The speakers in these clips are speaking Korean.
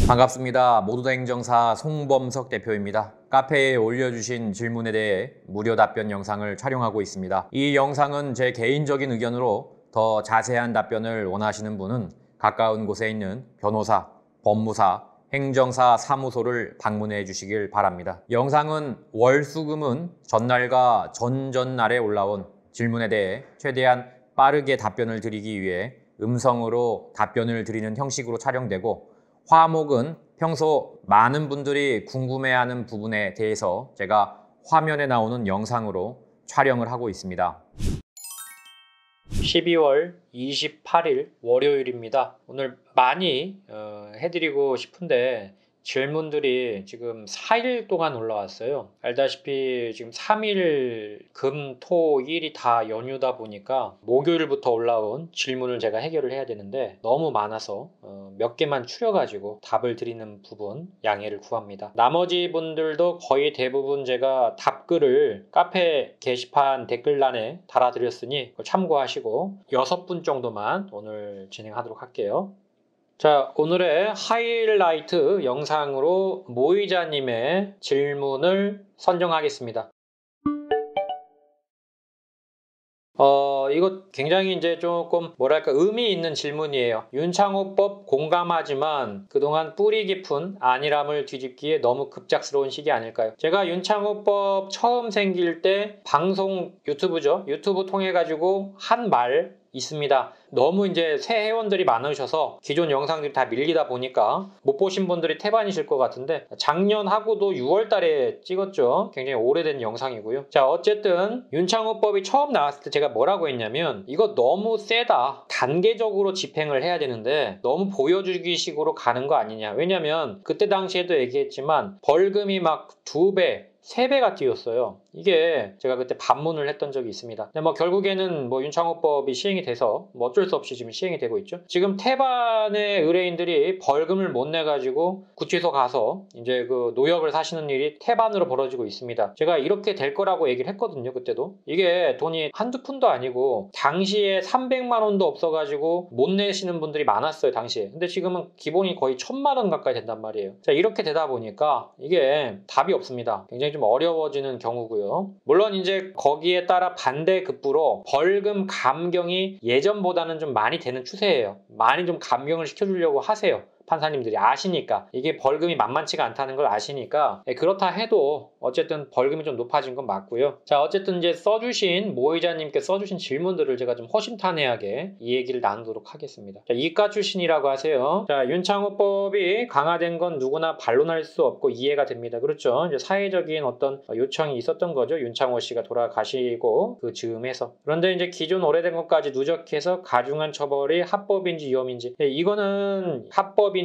반갑습니다. 모두다 행정사 송범석 대표입니다. 카페에 올려주신 질문에 대해 무료 답변 영상을 촬영하고 있습니다. 이 영상은 제 개인적인 의견으로 더 자세한 답변을 원하시는 분은 가까운 곳에 있는 변호사, 법무사, 행정사 사무소를 방문해 주시길 바랍니다. 영상은 월수금은 전날과 전전날에 올라온 질문에 대해 최대한 빠르게 답변을 드리기 위해 음성으로 답변을 드리는 형식으로 촬영되고, 화목은 평소 많은 분들이 궁금해하는 부분에 대해서 제가 화면에 나오는 영상으로 촬영을 하고 있습니다. 12월 28일 월요일입니다. 오늘 많이 해드리고 싶은데 질문들이 지금 4일 동안 올라왔어요. 알다시피 지금 3일 금, 토, 일이 다 연휴다 보니까 목요일부터 올라온 질문을 제가 해결을 해야 되는데 너무 많아서 몇 개만 추려가지고 답을 드리는 부분 양해를 구합니다. 나머지 분들도 거의 대부분 제가 답글을 카페 게시판 댓글란에 달아드렸으니 참고하시고 6분 정도만 오늘 진행하도록 할게요. 자, 오늘의 하이라이트 영상으로 모의자님의 질문을 선정하겠습니다. 이거 굉장히 이제 조금 뭐랄까 의미 있는 질문이에요. 윤창호법 공감하지만 그동안 뿌리 깊은 안일함을 뒤집기에 너무 급작스러운 시기 아닐까요? 제가 윤창호법 처음 생길 때 방송 유튜브죠. 유튜브 통해 가지고 한 말 있습니다. 너무 이제 새 회원들이 많으셔서 기존 영상들이 다 밀리다 보니까 못 보신 분들이 태반이실 것 같은데, 작년하고도 6월 달에 찍었죠. 굉장히 오래된 영상이고요. 자, 어쨌든 윤창호법이 처음 나왔을 때 제가 뭐라고 했냐면, 이거 너무 세다. 단계적으로 집행을 해야 되는데 너무 보여주기 식으로 가는 거 아니냐. 왜냐면 그때 당시에도 얘기했지만 벌금이 막 2배, 3배가 뛰었어요. 이게 제가 그때 반문을 했던 적이 있습니다. 근데 결국에는 윤창호법이 시행이 돼서 어쩔 수 없이 지금 시행이 되고 있죠. 지금 태반의 의뢰인들이 벌금을 못 내가지고 구치소 가서 이제 그 노역을 사시는 일이 태반으로 벌어지고 있습니다. 제가 이렇게 될 거라고 얘기를 했거든요. 그때도. 이게 돈이 한두 푼도 아니고 당시에 300만 원도 없어가지고 못 내시는 분들이 많았어요. 당시에. 근데 지금은 기본이 거의 1000만 원 가까이 된단 말이에요. 자, 이렇게 되다 보니까 이게 답이 없습니다. 굉장히 좀 어려워지는 경우고요. 물론 이제 거기에 따라 반대급부로 벌금 감경이 예전보다는 좀 많이 되는 추세예요. 많이 좀 감경을 시켜주려고 하세요. 판사님들이 아시니까, 이게 벌금이 만만치가 않다는 걸 아시니까. 그렇다 해도 어쨌든 벌금이 좀 높아진 건 맞고요. 자, 어쨌든 이제 모의자님께 써주신 질문들을 제가 좀 허심탄회하게 이 얘기를 나누도록 하겠습니다. 자, 이과 출신이라고 하세요. 자, 윤창호법이 강화된 건 누구나 반론할 수 없고 이해가 됩니다. 그렇죠. 이제 사회적인 어떤 요청이 있었던 거죠. 윤창호 씨가 돌아가시고 그 즈음에서. 그런데 이제 기존 오래된 것까지 누적해서 가중한 처벌이 합법인지 위헌인지, 이거는 합법인지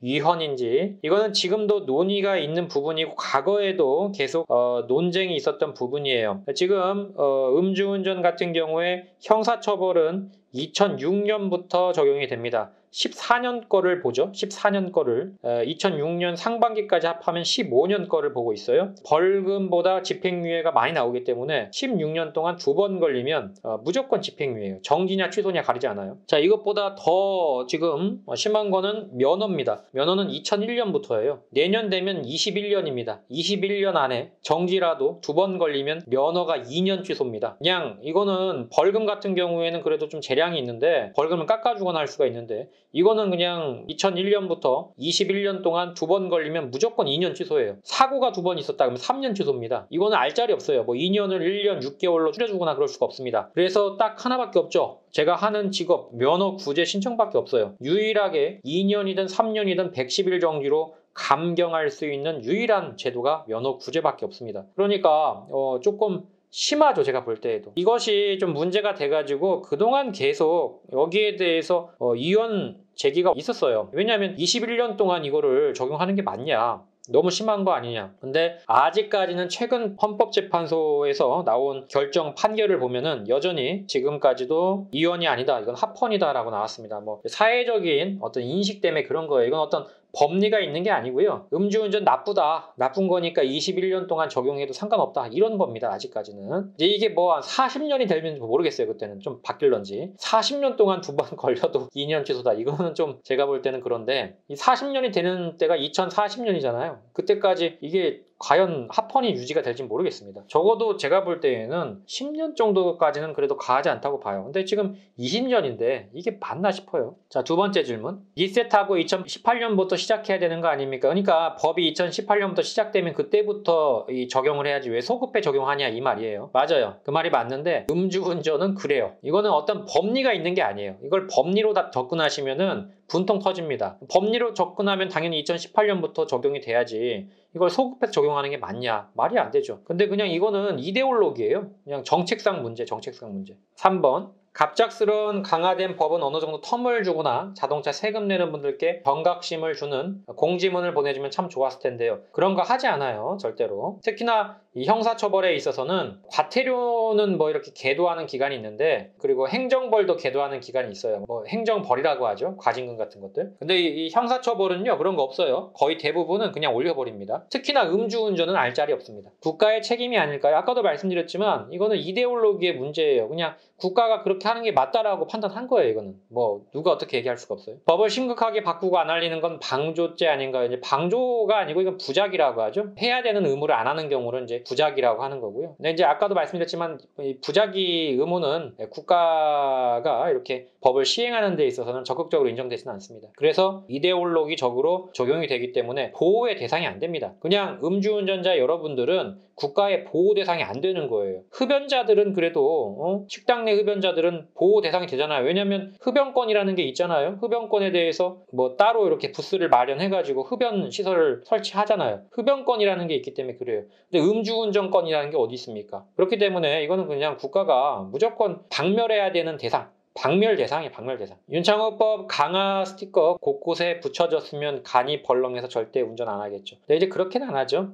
위헌인지, 이거는 지금도 논의가 있는 부분이고 과거에도 계속 논쟁이 있었던 부분이에요. 지금 음주운전 같은 경우에 형사처벌은 2006년부터 적용이 됩니다. 14년 거를 보죠. 14년 거를 2006년 상반기까지 합하면 15년 거를 보고 있어요. 벌금보다 집행유예가 많이 나오기 때문에 16년 동안 2번 걸리면 무조건 집행유예예요. 정지냐 취소냐 가리지 않아요. 자, 이것보다 더 지금 심한 거는 면허입니다. 면허는 2001년부터예요. 내년 되면 21년입니다. 21년 안에 정지라도 2번 걸리면 면허가 2년 취소입니다. 그냥 이거는 벌금 같은 경우에는 그래도 좀 재량이 있는데 벌금을 깎아주거나 할 수가 있는데, 이거는 그냥 2001년부터 21년 동안 2번 걸리면 무조건 2년 취소예요. 사고가 2번 있었다 그러면 3년 취소입니다. 이거는 알짜리 없어요. 2년을 1년 6개월로 줄여주거나 그럴 수가 없습니다. 그래서 딱 하나밖에 없죠. 제가 하는 직업 면허 구제 신청밖에 없어요. 유일하게 2년이든 3년이든 110일 정지로 감경할 수 있는 유일한 제도가 면허 구제밖에 없습니다. 그러니까 조금 심하죠. 제가 볼 때에도. 이것이 좀 문제가 돼가지고 그동안 계속 여기에 대해서 이혼 제기가 있었어요. 왜냐하면 21년 동안 이거를 적용하는 게 맞냐, 너무 심한 거 아니냐. 근데 아직까지는 최근 헌법재판소에서 나온 결정 판결을 보면은 여전히 지금까지도 이혼이 아니다, 이건 합헌이다 라고 나왔습니다. 사회적인 어떤 인식 때문에 그런 거예요. 이건 어떤 법리가 있는 게 아니고요. 음주운전 나쁘다. 나쁜 거니까 21년 동안 적용해도 상관없다. 이런 겁니다. 아직까지는. 이제 이게 뭐 한 40년이 되면 모르겠어요. 그때는 좀 바뀔런지. 40년 동안 2번 걸려도 2년 취소다. 이거는 좀 제가 볼 때는 그런데 이 40년이 되는 때가 2040년이잖아요. 그때까지 이게 과연 합헌이 유지가 될지 모르겠습니다. 적어도 제가 볼 때에는 10년 정도까지는 그래도 가하지 않다고 봐요. 근데 지금 20년인데 이게 맞나 싶어요. 자, 두 번째 질문. 리셋하고 2018년부터 시작해야 되는 거 아닙니까? 그러니까 법이 2018년부터 시작되면 그때부터 적용을 해야지 왜 소급해 적용하냐 이 말이에요. 맞아요. 그 말이 맞는데 음주운전은 그래요. 이거는 어떤 법리가 있는 게 아니에요. 이걸 법리로 다 접근하시면은 분통 터집니다. 법리로 접근하면 당연히 2018년부터 적용이 돼야지 이걸 소급해서 적용하는 게 맞냐? 말이 안 되죠. 근데 그냥 이거는 이데올로기예요. 그냥 정책상 문제. 3번. 갑작스러운 강화된 법은 어느 정도 텀을 주거나 자동차 세금 내는 분들께 경각심을 주는 공지문을 보내주면 참 좋았을 텐데요. 그런 거 하지 않아요. 절대로. 특히나 이 형사처벌에 있어서는 과태료는 뭐 이렇게 계도하는 기간이 있는데 그리고 행정벌도 계도하는 기간이 있어요. 뭐 행정벌이라고 하죠. 과징금 같은 것들. 근데 이 형사처벌은요. 그런 거 없어요. 거의 대부분은 그냥 올려버립니다. 특히나 음주운전은 알짤이 없습니다. 국가의 책임이 아닐까요? 아까도 말씀드렸지만 이거는 이데올로기의 문제예요. 그냥 국가가 그렇게 하는 게 맞다라고 판단한 거예요. 이거는 뭐 누가 어떻게 얘기할 수가 없어요. 법을 심각하게 바꾸고 안 알리는 건 방조죄 아닌가요? 이제 방조가 아니고 이건 부작이라고 하죠. 해야 되는 의무를 안 하는 경우는 이제 부작이라고 하는 거고요. 근데 이제 아까도 말씀드렸지만 이 부작위 의무는 국가가 이렇게 법을 시행하는 데 있어서는 적극적으로 인정되지는 않습니다. 그래서 이데올로기적으로 적용이 되기 때문에 보호의 대상이 안 됩니다. 그냥 음주운전자 여러분들은 국가의 보호 대상이 안 되는 거예요. 흡연자들은 그래도 식당 내 흡연자들은 보호 대상이 되잖아요. 왜냐하면 흡연권이라는 게 있잖아요. 흡연권에 대해서 뭐 따로 이렇게 부스를 마련해가지고 흡연 시설을 설치하잖아요. 흡연권이라는 게 있기 때문에 그래요. 근데 음주운전권이라는 게 어디 있습니까? 그렇기 때문에 이거는 그냥 국가가 무조건 박멸해야 되는 대상. 박멸 대상이에요. 박멸 대상. 윤창호법 강화 스티커 곳곳에 붙여졌으면 간이 벌렁해서 절대 운전 안 하겠죠. 근데 이제 그렇게는 안 하죠.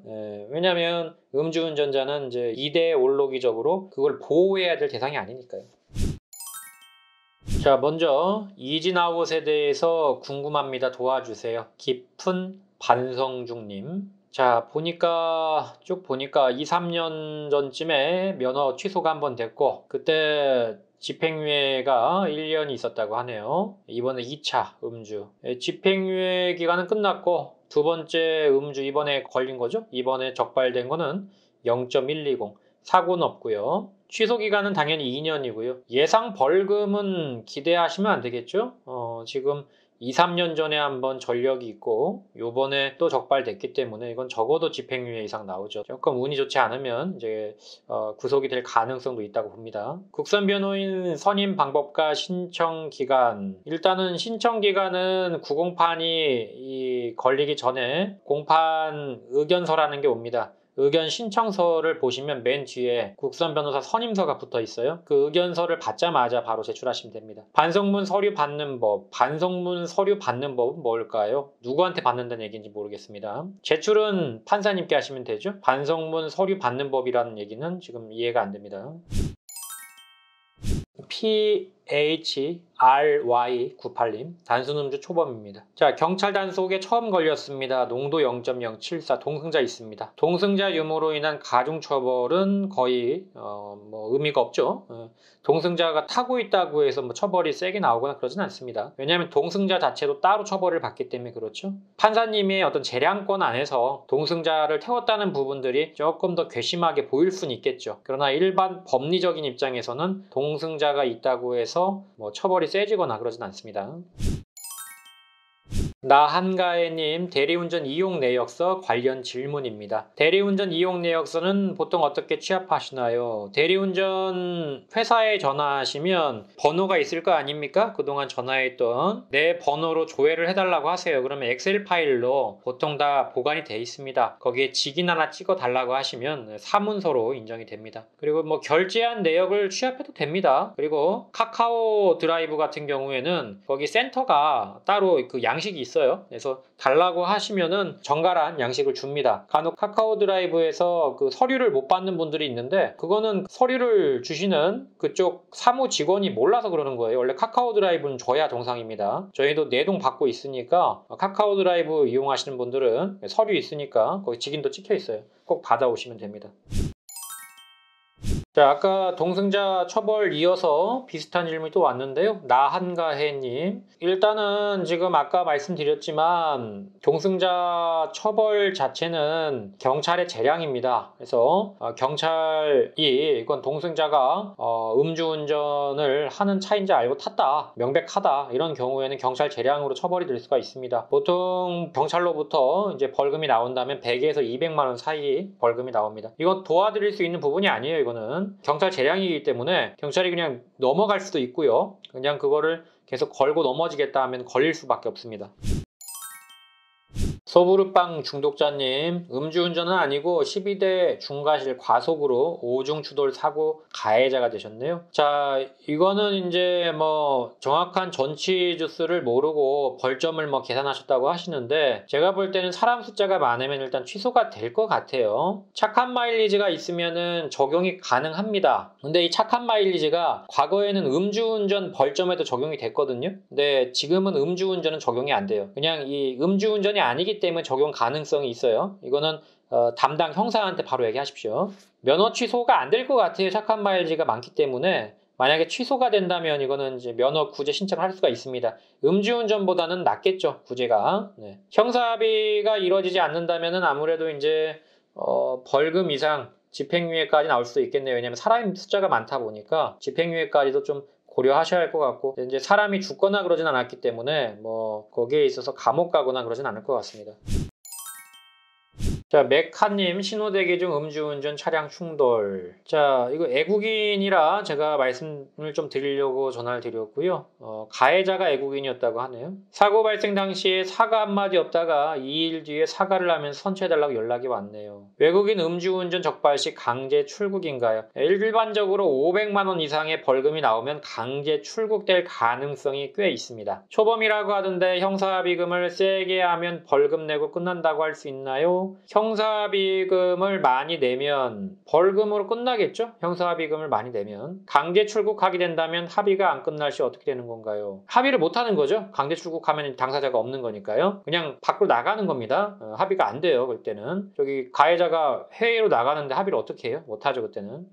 왜냐하면 음주운전자는 이제 이데올로기적으로 그걸 보호해야 될 대상이 아니니까요. 자, 먼저 이진아웃에 대해서 궁금합니다. 도와주세요. 깊은 반성중님. 자, 쭉 보니까 2, 3년 전쯤에 면허 취소가 한번 됐고 그때 집행유예가 1년이 있었다고 하네요. 이번에 2차 음주. 집행유예 기간은 끝났고 두 번째 음주 이번에 걸린 거죠. 이번에 적발된 거는 0.120. 사고는 없고요. 취소 기간은 당연히 2년이고요. 예상 벌금은 기대하시면 안 되겠죠. 지금 2, 3년 전에 한번 전력이 있고 요번에 또 적발됐기 때문에 이건 적어도 집행유예 이상 나오죠. 조금 운이 좋지 않으면 이제 구속이 될 가능성도 있다고 봅니다. 국선변호인 선임 방법과 신청 기간. 일단은 신청 기간은 908이 걸리기 전에 공판 의견서라는 게 옵니다. 의견 신청서를 보시면 맨 뒤에 국선 변호사 선임서가 붙어 있어요. 그 의견서를 받자마자 바로 제출하시면 됩니다. 반성문 서류 받는 법. 반성문 서류 받는 법은 뭘까요? 누구한테 받는다는 얘기인지 모르겠습니다. 제출은 판사님께 하시면 되죠. 반성문 서류 받는 법이라는 얘기는 지금 이해가 안 됩니다. PHRY98님 단순 음주 초범입니다. 자, 경찰 단속에 처음 걸렸습니다. 농도 0.074 동승자 있습니다. 동승자 유무로 인한 가중처벌은 거의 의미가 없죠. 동승자가 타고 있다고 해서 뭐 처벌이 세게 나오거나 그러진 않습니다. 왜냐하면 동승자 자체도 따로 처벌을 받기 때문에 그렇죠. 판사님의 어떤 재량권 안에서 동승자를 태웠다는 부분들이 조금 더 괘씸하게 보일 수는 있겠죠. 그러나 일반 법리적인 입장에서는 동승자가 있다고 해서 뭐 처벌이 세지거나 그러진 않습니다. 나한가해님 대리운전 이용 내역서 관련 질문입니다. 대리운전 이용 내역서는 보통 어떻게 취합하시나요? 대리운전 회사에 전화하시면 번호가 있을 거 아닙니까? 그동안 전화했던 내 번호로 조회를 해달라고 하세요. 그러면 엑셀 파일로 보통 다 보관이 돼 있습니다. 거기에 직인 하나 찍어 달라고 하시면 사문서로 인정이 됩니다. 그리고 뭐 결제한 내역을 취합해도 됩니다. 그리고 카카오 드라이브 같은 경우에는 거기 센터가 따로 그 양식이 있어요. 그래서 달라고 하시면은 정갈한 양식을 줍니다. 간혹 카카오 드라이브에서 그 서류를 못 받는 분들이 있는데 그거는 서류를 주시는 그쪽 사무 직원이 몰라서 그러는 거예요. 원래 카카오 드라이브는 줘야 정상입니다. 저희도 내동 받고 있으니까 카카오 드라이브 이용하시는 분들은 서류 있으니까 거기 직인도 찍혀 있어요. 꼭 받아오시면 됩니다. 자, 아까 동승자 처벌 이어서 비슷한 질문이 또 왔는데요. 나한가해님. 일단은 지금 아까 말씀드렸지만 동승자 처벌 자체는 경찰의 재량입니다. 그래서 경찰이 이건 동승자가 음주운전을 하는 차인지 알고 탔다, 명백하다 이런 경우에는 경찰 재량으로 처벌이 될 수가 있습니다. 보통 경찰로부터 이제 벌금이 나온다면 100에서 200만 원 사이 벌금이 나옵니다. 이건 도와드릴 수 있는 부분이 아니에요. 이거는 경찰 재량이기 때문에 경찰이 그냥 넘어갈 수도 있고요. 그냥 그거를 계속 걸고 넘어지겠다 하면 걸릴 수밖에 없습니다. 소부르빵 중독자님, 음주운전은 아니고 12대 중과실 과속으로 오중추돌 사고 가해자가 되셨네요. 자, 이거는 이제 뭐 정확한 전치 주수를 모르고 벌점을 뭐 계산하셨다고 하시는데 제가 볼 때는 사람 숫자가 많으면 일단 취소가 될 것 같아요. 착한 마일리지가 있으면은 적용이 가능합니다. 근데 이 착한 마일리지가 과거에는 음주운전 벌점에도 적용이 됐거든요. 근데 지금은 음주운전은 적용이 안 돼요. 그냥 이 음주운전이 아니기 때문에 적용 가능성이 있어요. 이거는 담당 형사한테 바로 얘기하십시오. 면허 취소가 안 될 것 같아요. 착한 마일리지가 많기 때문에 만약에 취소가 된다면 이거는 이제 면허 구제 신청을 할 수가 있습니다. 음주운전보다는 낫겠죠, 구제가. 네. 형사합의가 이루어지지 않는다면은 아무래도 이제 벌금 이상 집행유예까지 나올 수도 있겠네요. 왜냐하면 사람 숫자가 많다 보니까 집행유예까지도 좀 고려하셔야 할 것 같고 이제 사람이 죽거나 그러진 않았기 때문에 뭐 거기에 있어서 감옥 가거나 그러진 않을 것 같습니다. 자, 메카님, 신호대기 중 음주운전 차량 충돌. 자, 이거 애국인이라 제가 말씀을 좀 드리려고 전화를 드렸고요. 가해자가 애국인이었다고 하네요. 사고 발생 당시에 사과 한마디 없다가 2일 뒤에 사과를 하면서 선처해달라고 연락이 왔네요. 외국인 음주운전 적발 시 강제 출국인가요? 일반적으로 500만 원 이상의 벌금이 나오면 강제 출국될 가능성이 꽤 있습니다. 초범이라고 하던데 형사합의금을 세게 하면 벌금 내고 끝난다고 할 수 있나요? 형사합의금을 많이 내면 벌금으로 끝나겠죠? 형사합의금을 많이 내면. 강제 출국하게 된다면 합의가 안 끝날 시 어떻게 되는 건가요? 합의를 못하는 거죠. 강제 출국하면 당사자가 없는 거니까요. 그냥 밖으로 나가는 겁니다. 합의가 안 돼요. 그때는. 저기 가해자가 해외로 나가는데 합의를 어떻게 해요? 못하죠, 그때는.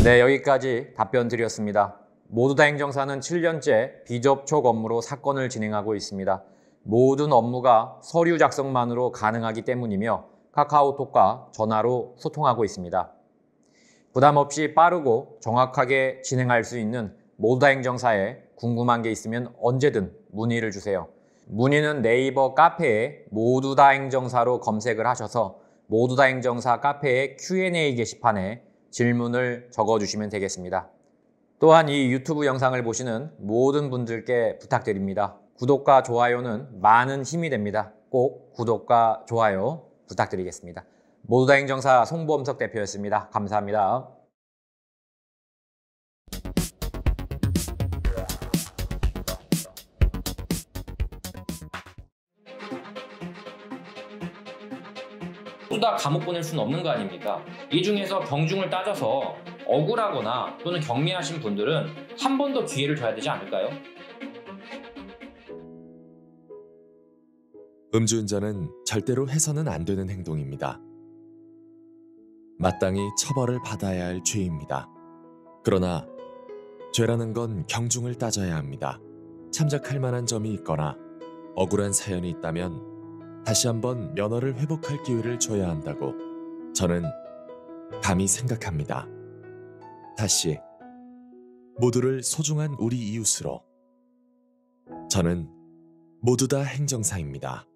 네, 여기까지 답변 드렸습니다. 모두다 행정사는 7년째 비접촉 업무로 사건을 진행하고 있습니다. 모든 업무가 서류 작성만으로 가능하기 때문이며 카카오톡과 전화로 소통하고 있습니다. 부담 없이 빠르고 정확하게 진행할 수 있는 모두다 행정사에 궁금한 게 있으면 언제든 문의를 주세요. 문의는 네이버 카페에 모두다 행정사로 검색을 하셔서 모두다 행정사 카페의 Q&A 게시판에 질문을 적어주시면 되겠습니다. 또한 이 유튜브 영상을 보시는 모든 분들께 부탁드립니다. 구독과 좋아요는 많은 힘이 됩니다. 꼭 구독과 좋아요 부탁드리겠습니다. 모두다 행정사 송범석 대표였습니다. 감사합니다. 모두 다 감옥 보낼 수는 없는 거 아닙니까? 이 중에서 경중을 따져서 억울하거나 또는 경미하신 분들은 한 번 더 기회를 줘야 되지 않을까요? 음주운전은 절대로 해서는 안 되는 행동입니다. 마땅히 처벌을 받아야 할 죄입니다. 그러나 죄라는 건 경중을 따져야 합니다. 참작할 만한 점이 있거나 억울한 사연이 있다면 다시 한번 면허를 회복할 기회를 줘야 한다고 저는 감히 생각합니다. 다시 모두를 소중한 우리 이웃으로 저는 모두다 행정사입니다.